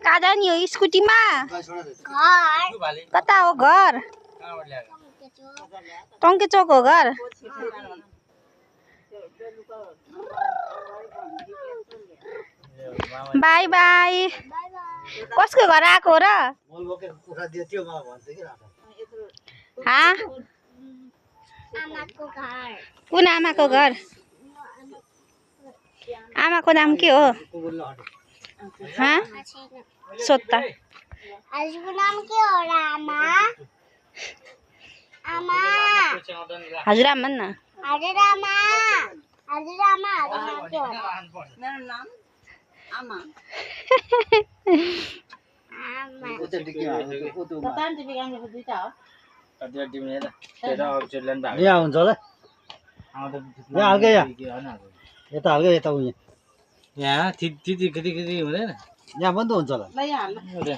कहाँ जाने हो स्कुटीमा? कता हो घर? टंके चौक हो घर? By by. कसको घर आएको हो र? हाँ? कुन आमाको घर? आमाको नाम के हो? हाँ? सोध्ता। हजुरको नाम के हो र आमा? आमा। हजुरआमा भन् न। हजुरआमा। हजुरआमा नाम के हो? मेरो नाम आमा। आमा। कता टिभी क्यामेरा दुईटा हो? कति टिभी हेर। तेरा अक्चुअली नि यहाँ हुन्छ होला। यहाँ हाल्के यहाँ। यता हाल्के यता उयो। यहाँ थिति हुँदैन? यहाँ पनि त हुन्छ होला। ल यहाँ हाल्नु।